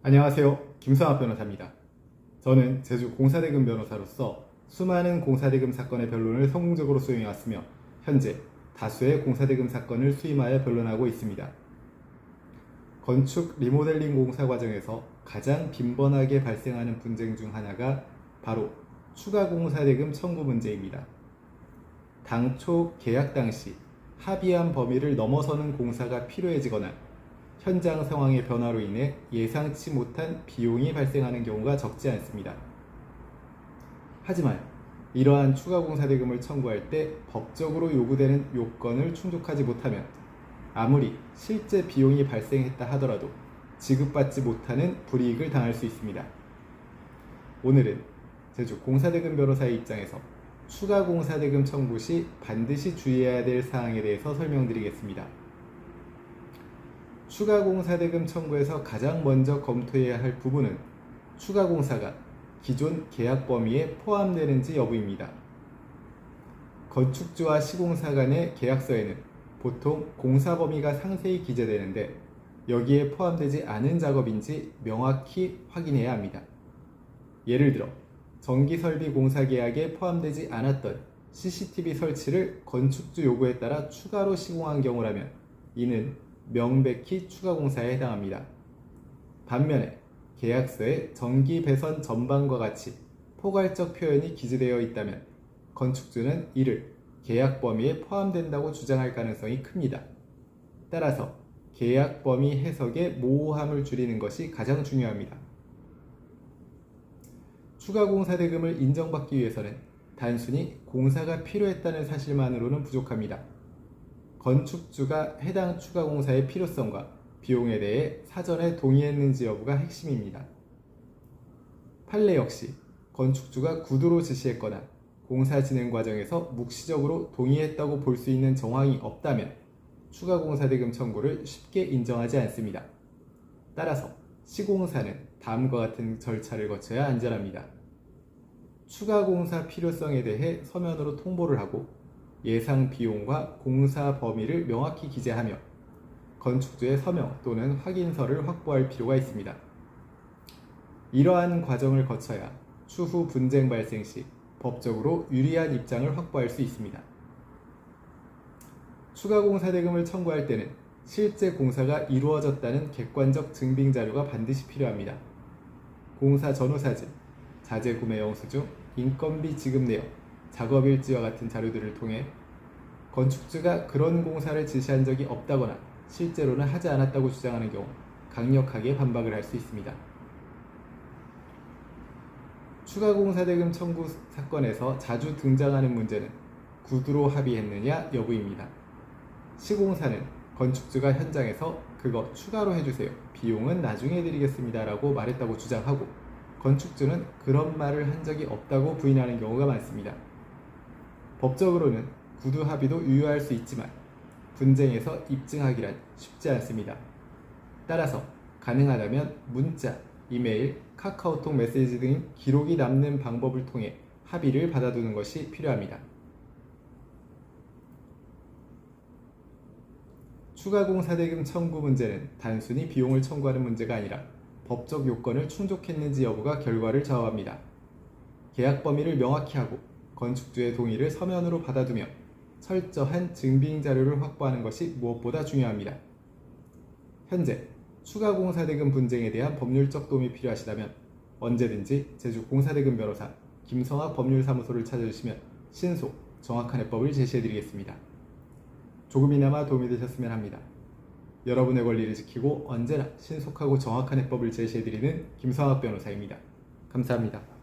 안녕하세요. 김성학 변호사입니다. 저는 제주 공사대금 변호사로서 수많은 공사대금 사건의 변론을 성공적으로 수행해왔으며 현재 다수의 공사대금 사건을 수임하여 변론하고 있습니다. 건축 리모델링 공사 과정에서 가장 빈번하게 발생하는 분쟁 중 하나가 바로 추가 공사대금 청구 문제입니다. 당초 계약 당시 합의한 범위를 넘어서는 공사가 필요해지거나 현장 상황의 변화로 인해 예상치 못한 비용이 발생하는 경우가 적지 않습니다. 하지만 이러한 추가 공사대금을 청구할 때 법적으로 요구되는 요건을 충족하지 못하면 아무리 실제 비용이 발생했다 하더라도 지급받지 못하는 불이익을 당할 수 있습니다. 오늘은 제주 공사대금 변호사의 입장에서 추가 공사대금 청구 시 반드시 주의해야 될 사항에 대해서 설명드리겠습니다. 추가 공사대금 청구에서 가장 먼저 검토해야 할 부분은 추가 공사가 기존 계약 범위에 포함되는지 여부입니다. 건축주와 시공사 간의 계약서에는 보통 공사 범위가 상세히 기재되는데 여기에 포함되지 않은 작업인지 명확히 확인해야 합니다. 예를 들어 전기설비 공사 계약에 포함되지 않았던 CCTV 설치를 건축주 요구에 따라 추가로 시공한 경우라면 이는 명백히 추가 공사에 해당합니다. 반면에 계약서에 전기 배선 전방과 같이 포괄적 표현이 기재되어 있다면 건축주는 이를 계약 범위에 포함된다고 주장할 가능성이 큽니다. 따라서 계약 범위 해석의 모호함을 줄이는 것이 가장 중요합니다. 추가 공사대금을 인정받기 위해서는 단순히 공사가 필요했다는 사실만으로는 부족합니다. 건축주가 해당 추가 공사의 필요성과 비용에 대해 사전에 동의했는지 여부가 핵심입니다. 판례 역시 건축주가 구두로 지시했거나 공사 진행 과정에서 묵시적으로 동의했다고 볼 수 있는 정황이 없다면 추가 공사대금 청구를 쉽게 인정하지 않습니다. 따라서 시공사는 다음과 같은 절차를 거쳐야 안전합니다. 추가 공사 필요성에 대해 서면으로 통보를 하고 예상 비용과 공사 범위를 명확히 기재하며 건축주의 서명 또는 확인서를 확보할 필요가 있습니다. 이러한 과정을 거쳐야 추후 분쟁 발생 시 법적으로 유리한 입장을 확보할 수 있습니다. 추가 공사대금을 청구할 때는 실제 공사가 이루어졌다는 객관적 증빙 자료가 반드시 필요합니다. 공사 전후 사진, 자재 구매 영수증, 인건비 지급 내역, 작업일지와 같은 자료들을 통해 건축주가 그런 공사를 지시한 적이 없다거나 실제로는 하지 않았다고 주장하는 경우 강력하게 반박을 할 수 있습니다. 추가 공사대금 청구 사건에서 자주 등장하는 문제는 구두로 합의했느냐 여부입니다. 시공사는 건축주가 현장에서 그거 추가로 해주세요. 비용은 나중에 드리겠습니다. 라고 말했다고 주장하고 건축주는 그런 말을 한 적이 없다고 부인하는 경우가 많습니다. 법적으로는 구두 합의도 유효할 수 있지만 분쟁에서 입증하기란 쉽지 않습니다. 따라서 가능하다면 문자, 이메일, 카카오톡 메시지 등 기록이 남는 방법을 통해 합의를 받아두는 것이 필요합니다. 추가 공사대금 청구 문제는 단순히 비용을 청구하는 문제가 아니라 법적 요건을 충족했는지 여부가 결과를 좌우합니다. 계약 범위를 명확히 하고 건축주의 동의를 서면으로 받아두며 철저한 증빙 자료를 확보하는 것이 무엇보다 중요합니다. 현재 추가 공사대금 분쟁에 대한 법률적 도움이 필요하시다면 언제든지 제주 공사대금 변호사 김성학 법률사무소를 찾아주시면 신속, 정확한 해법을 제시해드리겠습니다. 조금이나마 도움이 되셨으면 합니다. 여러분의 권리를 지키고 언제나 신속하고 정확한 해법을 제시해드리는 김성학 변호사입니다. 감사합니다.